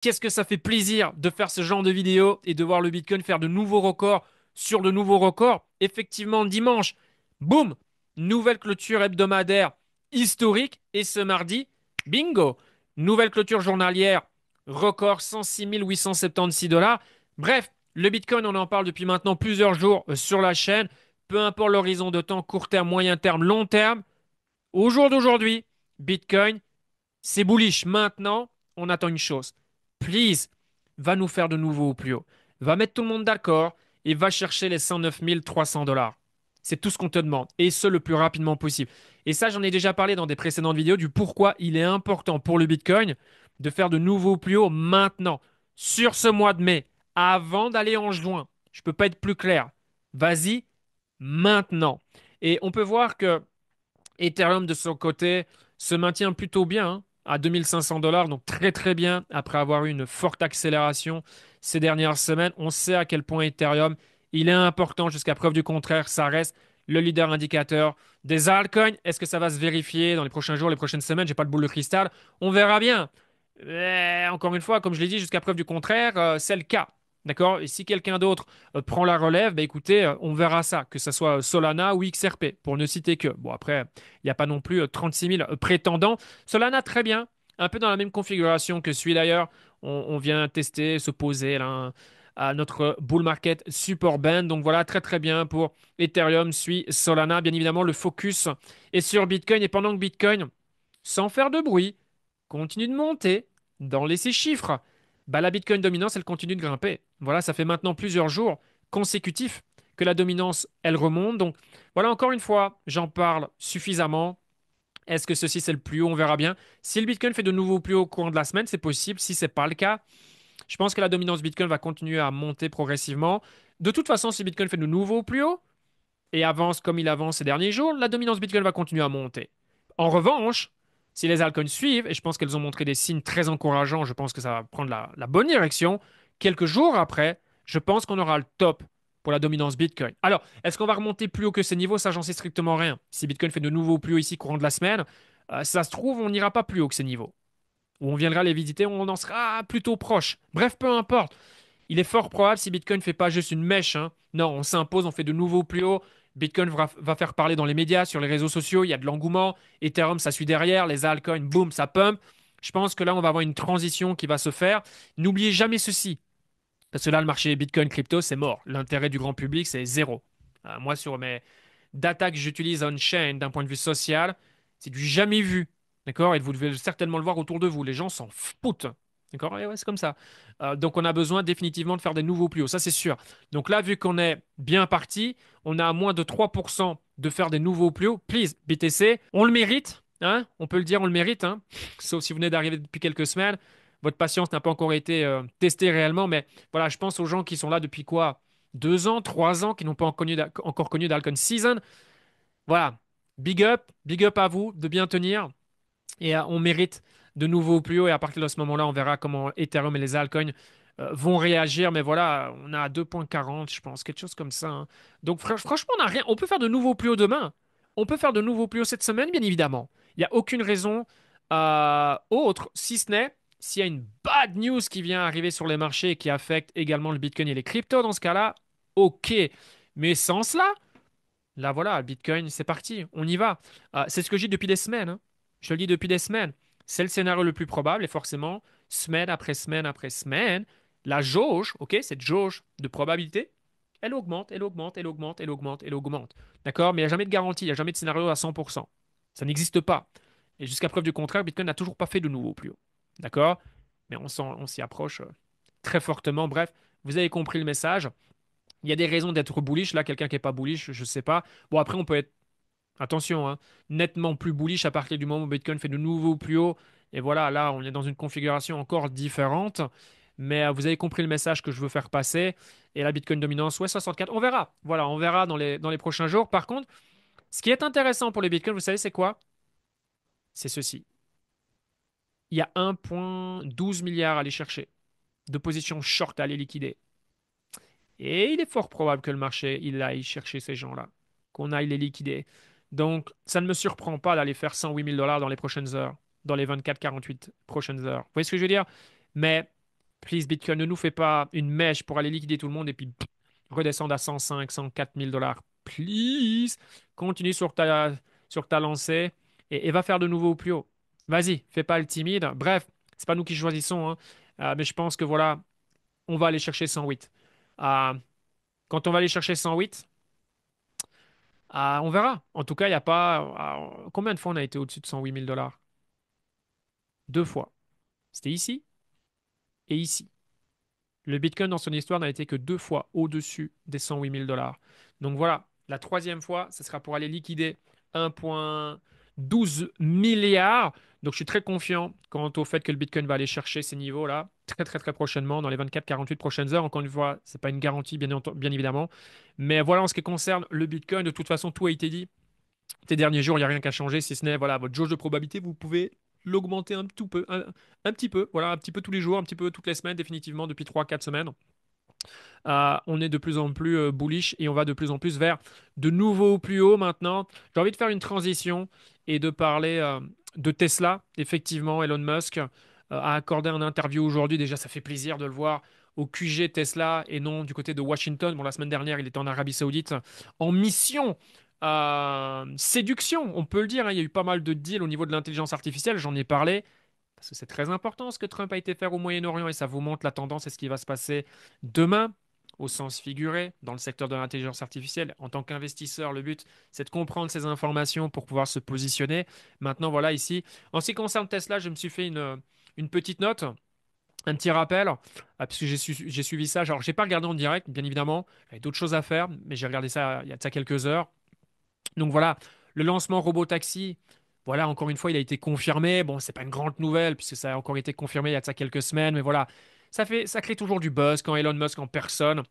Qu'est-ce que ça fait plaisir de faire ce genre de vidéo et de voir le Bitcoin faire de nouveaux records sur de nouveaux records. Effectivement, dimanche, boum, nouvelle clôture hebdomadaire historique. Et ce mardi, bingo, nouvelle clôture journalière, record 106 876 dollars. Bref, le Bitcoin, on en parle depuis maintenant plusieurs jours sur la chaîne. Peu importe l'horizon de temps, court terme, moyen terme, long terme. Au jour d'aujourd'hui, Bitcoin, c'est bullish. Maintenant, on attend une chose. Please, va nous faire de nouveau au plus haut. Va mettre tout le monde d'accord et va chercher les 109 300 dollars. C'est tout ce qu'on te demande. Et ce, le plus rapidement possible. Et ça, j'en ai déjà parlé dans des précédentes vidéos du pourquoi il est important pour le Bitcoin de faire de nouveaux plus hauts maintenant, sur ce mois de mai, avant d'aller en juin. Je ne peux pas être plus clair. Vas-y, maintenant. Et on peut voir que Ethereum, de son côté, se maintient plutôt bien hein, à 2500 dollars, donc très très bien après avoir eu une forte accélération ces dernières semaines. On sait à quel point Ethereum, il est important jusqu'à preuve du contraire, ça reste le leader indicateur des altcoins. Est-ce que ça va se vérifier dans les prochains jours, les prochaines semaines? J'ai pas de boule de cristal. On verra bien. Mais encore une fois, comme je l'ai dit, jusqu'à preuve du contraire, c'est le cas. D'accord? Et si quelqu'un d'autre prend la relève, bah écoutez, on verra ça, que ce soit Solana ou XRP, pour ne citer que. Bon, après, il n'y a pas non plus 36 000 prétendants. Solana, très bien. Un peu dans la même configuration que celui d'ailleurs. On vient tester, se poser là, hein, à notre bull market support band. Donc voilà, très très bien pour Ethereum, suit Solana. Bien évidemment, le focus est sur Bitcoin. Et pendant que Bitcoin, sans faire de bruit, continue de monter dans ces chiffres, bah, la Bitcoin dominance, elle continue de grimper. Voilà, ça fait maintenant plusieurs jours consécutifs que la dominance, elle remonte. Donc voilà, encore une fois, j'en parle suffisamment. Est-ce que ceci c'est le plus haut? On verra bien. Si le Bitcoin fait de nouveaux plus hauts au courant de la semaine, c'est possible. Si ce n'est pas le cas, je pense que la dominance Bitcoin va continuer à monter progressivement. De toute façon, si Bitcoin fait de nouveaux plus hauts et avance comme il avance ces derniers jours, la dominance Bitcoin va continuer à monter. En revanche, si les altcoins suivent, et je pense qu'elles ont montré des signes très encourageants, je pense que ça va prendre la bonne direction, quelques jours après, je pense qu'on aura le top pour la dominance Bitcoin. Alors, est-ce qu'on va remonter plus haut que ces niveaux? Ça, j'en sais strictement rien. Si Bitcoin fait de nouveau plus haut ici courant de la semaine, ça se trouve, on n'ira pas plus haut que ces niveaux. Ou on viendra les visiter, on en sera plutôt proche. Bref, peu importe. Il est fort probable si Bitcoin ne fait pas juste une mèche, hein. Non, on s'impose, on fait de nouveaux plus hauts. Bitcoin va faire parler dans les médias, sur les réseaux sociaux, il y a de l'engouement. Ethereum, ça suit derrière. Les altcoins, boum, ça pump. Je pense que là, on va avoir une transition qui va se faire. N'oubliez jamais ceci, parce que là, le marché Bitcoin crypto, c'est mort. L'intérêt du grand public, c'est zéro. Moi, sur mes data que j'utilise on-chain d'un point de vue social, c'est du jamais vu. D'accord? Et vous devez certainement le voir autour de vous. Les gens s'en foutent. D'accord? Et ouais, c'est comme ça. Donc, on a besoin définitivement de faire des nouveaux plus hauts. Ça, c'est sûr. Donc là, vu qu'on est bien parti, on a à moins de 3% de faire des nouveaux plus hauts. Please, BTC, on le mérite. Hein? On peut le dire, on le mérite. Hein? Sauf si vous venez d'arriver depuis quelques semaines. Votre patience n'a pas encore été testée réellement. Mais voilà, je pense aux gens qui sont là depuis quoi? 2 ans, 3 ans, qui n'ont pas encore connu d'Alcon Season. Voilà, big up à vous de bien tenir. Et on mérite de nouveau au plus haut. Et à partir de ce moment-là, on verra comment Ethereum et les altcoins vont réagir. Mais voilà, on a 2,40, je pense, quelque chose comme ça, hein. Donc franchement, on a rien. On peut faire de nouveau plus haut demain. On peut faire de nouveau plus haut cette semaine, bien évidemment. Il n'y a aucune raison autre, si ce n'est s'il y a une bad news qui vient arriver sur les marchés et qui affecte également le Bitcoin et les cryptos. Dans ce cas-là, ok. Mais sans cela, là, voilà, Bitcoin, c'est parti, on y va. C'est ce que je dis depuis des semaines, hein. Je le dis depuis des semaines. C'est le scénario le plus probable et forcément, semaine après semaine après semaine, la jauge, ok, cette jauge de probabilité, elle augmente, elle augmente, elle augmente, elle augmente, elle augmente. D'accord? Mais il n'y a jamais de garantie, il n'y a jamais de scénario à 100%. Ça n'existe pas. Et jusqu'à preuve du contraire, Bitcoin n'a toujours pas fait de nouveau plus haut. D'accord? Mais on s'y approche très fortement. Bref, vous avez compris le message. Il y a des raisons d'être bullish. Là, quelqu'un qui n'est pas bullish, je ne sais pas. Bon, après, on peut être, attention, hein, nettement plus bullish à partir du moment où Bitcoin fait de nouveaux plus hauts. Et voilà, là, on est dans une configuration encore différente. Mais vous avez compris le message que je veux faire passer. Et la Bitcoin dominance, ouais, 64. On verra. Voilà, on verra dans les prochains jours. Par contre, ce qui est intéressant pour les Bitcoins, vous savez, c'est quoi? C'est ceci. Il y a 1,12 milliard à aller chercher de positions short à aller liquider. Et il est fort probable que le marché, il aille chercher ces gens-là, qu'on aille les liquider. Donc, ça ne me surprend pas d'aller faire 108 000 dollars dans les prochaines heures, dans les 24-48 prochaines heures. Vous voyez ce que je veux dire? Mais Please, Bitcoin, ne nous fais pas une mèche pour aller liquider tout le monde et puis redescendre à 105, 104 000 dollars. Please, continue sur ta lancée et va faire de nouveau au plus haut. Vas-y, fais pas le timide. Bref, c'est pas nous qui choisissons, hein. Mais je pense que voilà, on va aller chercher 108. Euh, Quand on va aller chercher 108, on verra. En tout cas, il n'y a pas. Combien de fois on a été au-dessus de 108 000 dollars? Deux fois. C'était ici et ici. Le Bitcoin, dans son histoire, n'a été que deux fois au-dessus des 108 000 dollars. Donc voilà, la troisième fois, ce sera pour aller liquider 1,12 milliard. Donc je suis très confiant quant au fait que le Bitcoin va aller chercher ces niveaux-là très très très prochainement, dans les 24-48 prochaines heures. Encore une fois, ce n'est pas une garantie, bien évidemment. Mais voilà, en ce qui concerne le Bitcoin, de toute façon, tout a été dit. Ces derniers jours, il n'y a rien qu'à changer, si ce n'est voilà, votre jauge de probabilité, vous pouvez l'augmenter un tout peu, un petit peu, voilà, un petit peu tous les jours, un petit peu toutes les semaines, définitivement, depuis 3 4 semaines. On est de plus en plus bullish et on va de plus en plus vers de nouveaux plus hauts maintenant. J'ai envie de faire une transition et de parler de Tesla. Effectivement, Elon Musk a accordé un interview aujourd'hui. Déjà, ça fait plaisir de le voir au QG Tesla et non du côté de Washington. Bon, la semaine dernière, il était en Arabie Saoudite en mission. Séduction, on peut le dire, hein. Il y a eu pas mal de deals au niveau de l'intelligence artificielle, j'en ai parlé. Parce que c'est très important ce que Trump a été faire au Moyen-Orient et ça vous montre la tendance et ce qui va se passer demain, au sens figuré, dans le secteur de l'intelligence artificielle. En tant qu'investisseur, le but, c'est de comprendre ces informations pour pouvoir se positionner. Maintenant, voilà ici. En ce qui concerne Tesla, je me suis fait une petite note. Un petit rappel, puisque j'ai suivi ça. Alors, j'ai pas regardé en direct, bien évidemment. J'avais d'autres choses à faire, mais j'ai regardé ça il y a de ça quelques heures. Donc voilà, le lancement Robotaxi, voilà, encore une fois, il a été confirmé. Bon, c'est pas une grande nouvelle puisque ça a encore été confirmé il y a de ça quelques semaines, mais voilà, ça crée toujours du buzz quand Elon Musk en personne,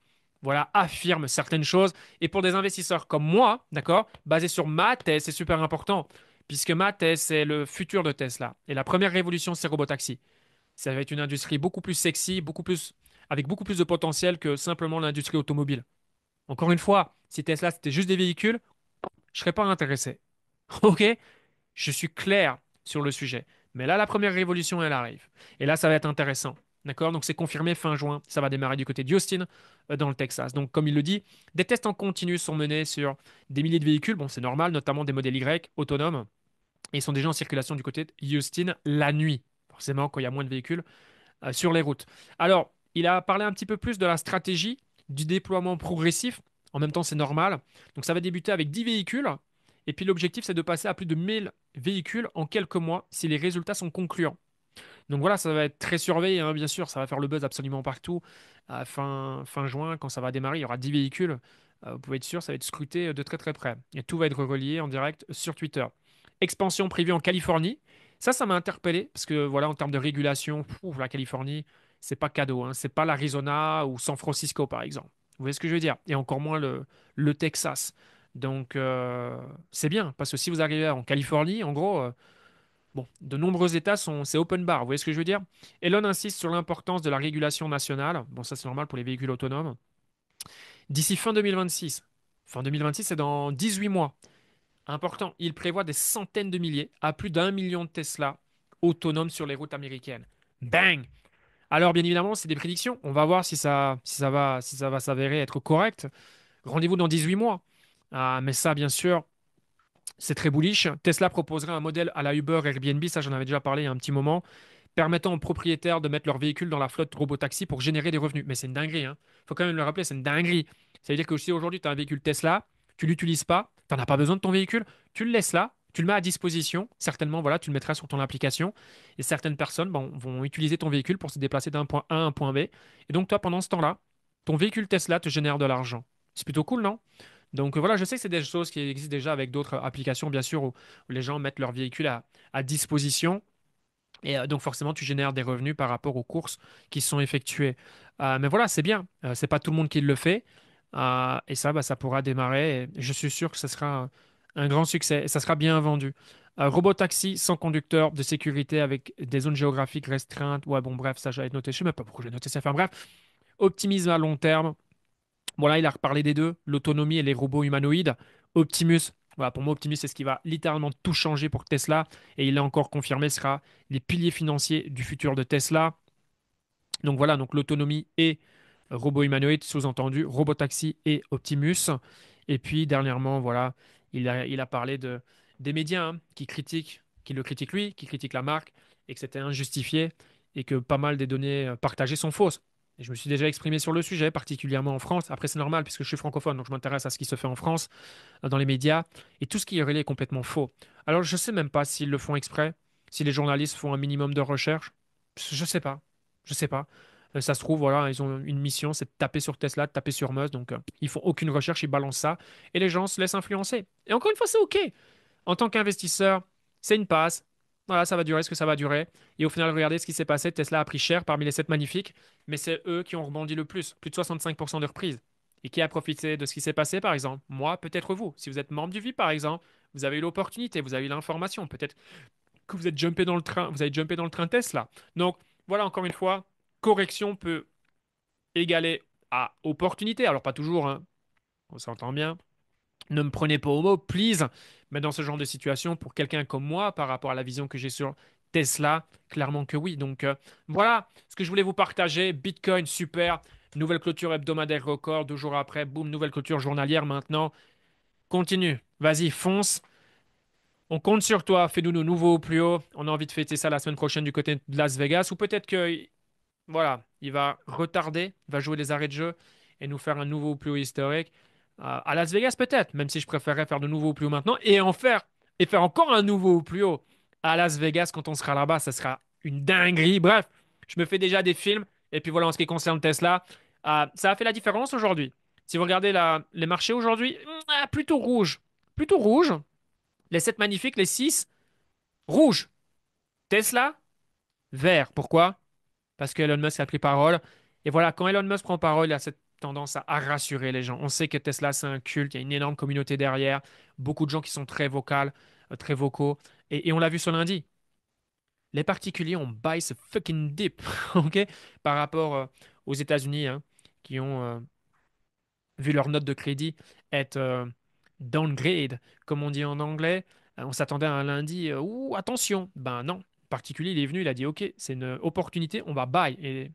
voilà, affirme certaines choses. Et pour des investisseurs comme moi, d'accord, basés sur ma thèse, c'est super important puisque ma thèse, c'est le futur de Tesla. Et la première révolution, c'est Robotaxi. Ça va être une industrie beaucoup plus sexy, avec beaucoup plus de potentiel que simplement l'industrie automobile. Encore une fois, si Tesla c'était juste des véhicules, je serais pas intéressé. Ok? Je suis clair sur le sujet. Mais là, la première révolution, elle arrive. Et là, ça va être intéressant. D'accord? Donc, c'est confirmé fin juin. Ça va démarrer du côté d'Austin, dans le Texas. Donc, comme il le dit, des tests en continu sont menés sur des milliers de véhicules. Bon, c'est normal, notamment des modèles Y autonomes. Et ils sont déjà en circulation du côté d'Austin la nuit. Forcément, quand il y a moins de véhicules sur les routes. Alors, il a parlé un petit peu plus de la stratégie du déploiement progressif. En même temps, c'est normal. Donc, ça va débuter avec 10 véhicules. Et puis, l'objectif, c'est de passer à plus de 1000 véhicules en quelques mois si les résultats sont concluants. Donc voilà, ça va être très surveillé, hein, bien sûr. Ça va faire le buzz absolument partout. À fin juin, quand ça va démarrer, il y aura 10 véhicules. Vous pouvez être sûr, ça va être scruté de très très près. Et tout va être relié en direct sur Twitter. Expansion prévue en Californie. Ça m'a interpellé parce que voilà, en termes de régulation, la Californie, c'est pas cadeau, hein. C'est pas l'Arizona ou San Francisco, par exemple. Vous voyez ce que je veux dire? Et encore moins le Texas. Donc, c'est bien parce que si vous arrivez en Californie, en gros, bon, de nombreux États c'est open bar. Vous voyez ce que je veux dire? Elon insiste sur l'importance de la régulation nationale. Bon, ça, c'est normal pour les véhicules autonomes. D'ici fin 2026. Fin 2026, c'est dans 18 mois. Important, il prévoit des centaines de milliers à plus d'1 million de Tesla autonomes sur les routes américaines. Bang! Alors, bien évidemment, c'est des prédictions. On va voir si ça va s'avérer être correct. Rendez-vous dans 18 mois. Mais ça, bien sûr, c'est très bullish. Tesla proposerait un modèle à la Uber Airbnb, ça j'en avais déjà parlé il y a un petit moment, permettant aux propriétaires de mettre leur véhicule dans la flotte robotaxi pour générer des revenus. Mais c'est une dinguerie, hein. Faut quand même le rappeler, c'est une dinguerie. Ça veut dire que si aujourd'hui tu as un véhicule Tesla, tu l'utilises pas, tu n'en as pas besoin de ton véhicule, tu le laisses là, tu le mets à disposition, certainement, voilà, tu le mettras sur ton application, et certaines personnes bon, vont utiliser ton véhicule pour se déplacer d'un point A à un point B. Et donc toi, pendant ce temps-là, ton véhicule Tesla te génère de l'argent. C'est plutôt cool, non? Donc voilà, je sais que c'est des choses qui existent déjà avec d'autres applications, bien sûr, où les gens mettent leur véhicule à disposition. Et donc forcément, tu génères des revenus par rapport aux courses qui sont effectuées. Mais voilà, c'est bien. C'est pas tout le monde qui le fait. Et ça, bah, ça pourra démarrer. Et je suis sûr que ce sera un grand succès et ça sera bien vendu. Robotaxi sans conducteur de sécurité avec des zones géographiques restreintes. Ouais, bon, bref, ça j'avais noté. Je sais même pas pourquoi j'ai noté ça. Enfin bref, optimisme à long terme. Bon, là, il a reparlé des deux, l'autonomie et les robots humanoïdes. Optimus, voilà, pour moi, Optimus, c'est ce qui va littéralement tout changer pour Tesla. Et il l'a encore confirmé, ce sera les piliers financiers du futur de Tesla. Donc voilà, donc l'autonomie et robot humanoïde, sous-entendu robotaxi et Optimus. Et puis dernièrement, voilà, il a parlé des médias hein, qui le critiquent lui, qui critiquent la marque, et que c'était injustifié et que pas mal des données partagées sont fausses. Et je me suis déjà exprimé sur le sujet, particulièrement en France. Après, c'est normal puisque je suis francophone, donc je m'intéresse à ce qui se fait en France, dans les médias, et tout ce qui est relié est complètement faux. Alors, je ne sais même pas s'ils le font exprès, si les journalistes font un minimum de recherche. Je ne sais pas. Je sais pas. Ça se trouve, voilà, ils ont une mission, c'est de taper sur Tesla, de taper sur Musk. Donc, ils font aucune recherche, ils balancent ça. Et les gens se laissent influencer. Et encore une fois, c'est OK. En tant qu'investisseur, c'est une passe. Voilà, ça va durer ce que ça va durer. Et au final, regardez ce qui s'est passé. Tesla a pris cher parmi les 7 magnifiques. Mais c'est eux qui ont rebondi le plus. Plus de 65% de reprises. Et qui a profité de ce qui s'est passé, par exemple? Moi, peut-être vous. Si vous êtes membre du VIP, par exemple, vous avez eu l'opportunité, vous avez eu l'information. Peut-être que vous êtes jumpé dans le train, vous avez jumpé dans le train Tesla. Donc, voilà, encore une fois, correction peut égaler à opportunité. Alors, pas toujours, hein, on s'entend bien. Ne me prenez pas au mot, please. Mais dans ce genre de situation, pour quelqu'un comme moi, par rapport à la vision que j'ai sur Tesla, clairement que oui. Donc, voilà ce que je voulais vous partager. Bitcoin, super. Nouvelle clôture hebdomadaire record. 2 jours après, boum, nouvelle clôture journalière maintenant. Continue. Vas-y, fonce. On compte sur toi. Fais-nous nos nouveaux au plus haut. On a envie de fêter ça la semaine prochaine du côté de Las Vegas. Ou peut-être que voilà, il va retarder, il va jouer des arrêts de jeu et nous faire un nouveau plus haut historique. À Las Vegas peut-être, même si je préférerais faire de nouveaux plus haut maintenant et faire encore un nouveau plus haut à Las Vegas quand on sera là-bas, ça sera une dinguerie. Bref, je me fais déjà des films et puis voilà en ce qui concerne Tesla, ça a fait la différence aujourd'hui. Si vous regardez les marchés aujourd'hui, plutôt rouge, plutôt rouge. Les 7 magnifiques, les 6 rouge. Tesla vert. Pourquoi? Parce que Elon Musk a pris parole. Et voilà, quand Elon Musk prend parole, il a cette tendance à rassurer les gens. On sait que Tesla, c'est un culte, il y a une énorme communauté derrière, beaucoup de gens qui sont très vocales, très vocaux. Et on l'a vu ce lundi. Les particuliers ont buy ce fucking dip, ok? Par rapport aux États-Unis, hein, qui ont vu leur note de crédit être downgrade, comme on dit en anglais. On s'attendait à un lundi, ouh, attention. Ben non. Le particulier, il est venu, il a dit, OK, c'est une opportunité, on va buy. Et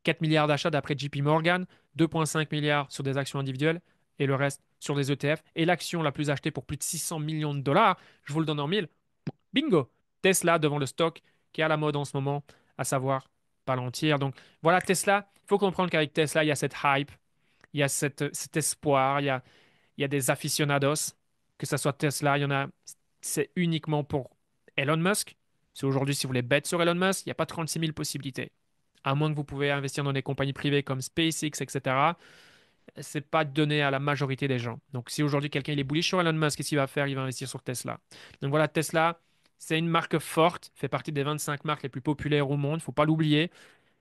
4 milliards d'achats d'après JP Morgan, 2,5 milliards sur des actions individuelles et le reste sur des ETF. Et l'action la plus achetée pour plus de 600 millions de dollars, je vous le donne en mille, bingo! Tesla devant le stock qui est à la mode en ce moment, à savoir Palantir. Donc voilà, Tesla, il faut comprendre qu'avec Tesla, il y a cette hype, il y a cet espoir, il y a des aficionados, que ce soit Tesla, il y en a, c'est uniquement pour Elon Musk. C'est aujourd'hui, si vous voulez bet sur Elon Musk, il n'y a pas 36 000 possibilités. À moins que vous pouvez investir dans des compagnies privées comme SpaceX, etc. C'est pas donné à la majorité des gens. Donc, si aujourd'hui quelqu'un il est bullish sur Elon Musk, qu'est-ce qu'il va faire? Il va investir sur Tesla. Donc voilà, Tesla, c'est une marque forte, fait partie des 25 marques les plus populaires au monde, il faut pas l'oublier.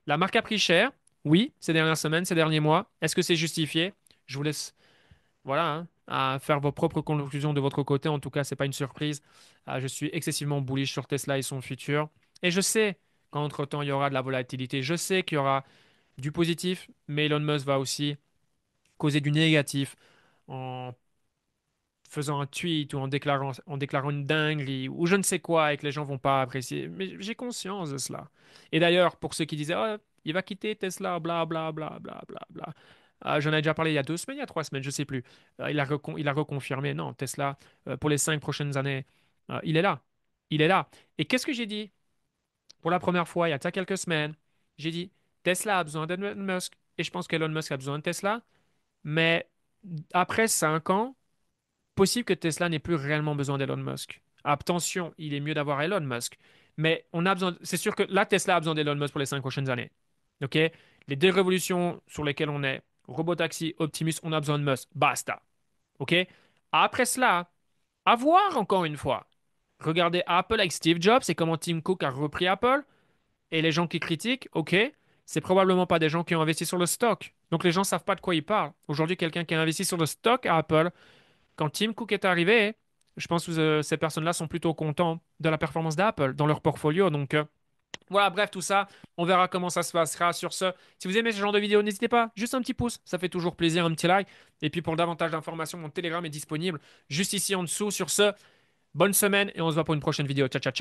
La marque a pris cher, oui, ces dernières semaines, ces derniers mois. Est-ce que c'est justifié? Je vous laisse voilà, hein, à faire vos propres conclusions de votre côté. En tout cas, c'est pas une surprise. Je suis excessivement bullish sur Tesla et son futur. Et je sais qu'entre-temps, il y aura de la volatilité. Je sais qu'il y aura du positif, mais Elon Musk va aussi causer du négatif en faisant un tweet ou en déclarant une dinguerie ou je ne sais quoi et que les gens vont pas apprécier. Mais j'ai conscience de cela. Et d'ailleurs, pour ceux qui disaient, ah, il va quitter Tesla, bla bla bla bla bla bla. J'en ai déjà parlé il y a 2 semaines, il y a 3 semaines, je sais plus. Il a reconfirmé, non, Tesla, pour les 5 prochaines années, il est là. Il est là. Et qu'est-ce que j'ai dit pour la première fois il y a de ça quelques semaines? J'ai dit, Tesla a besoin d'Elon Musk et je pense qu'Elon Musk a besoin de Tesla. Mais après 5 ans, possible que Tesla n'ait plus réellement besoin d'Elon Musk. Attention, il est mieux d'avoir Elon Musk. Mais on a besoin, c'est sûr que là, Tesla a besoin d'Elon Musk pour les 5 prochaines années. OK? Les deux révolutions sur lesquelles on est, Robotaxi, Optimus, on a besoin de Musk. Basta. OK? Après cela, à voir encore une fois. Regardez Apple avec Steve Jobs et comment Tim Cook a repris Apple. Et les gens qui critiquent, OK, c'est probablement pas des gens qui ont investi sur le stock. Donc les gens savent pas de quoi ils parlent. Aujourd'hui, quelqu'un qui a investi sur le stock à Apple, quand Tim Cook est arrivé, je pense que ces personnes-là sont plutôt contents de la performance d'Apple dans leur portfolio. Donc voilà, bref, tout ça, on verra comment ça se passera sur ce. Si vous aimez ce genre de vidéo, n'hésitez pas, juste un petit pouce, ça fait toujours plaisir, un petit like. Et puis pour davantage d'informations, mon Telegram est disponible juste ici en dessous. Sur ce, bonne semaine et on se voit pour une prochaine vidéo. Ciao, ciao, ciao.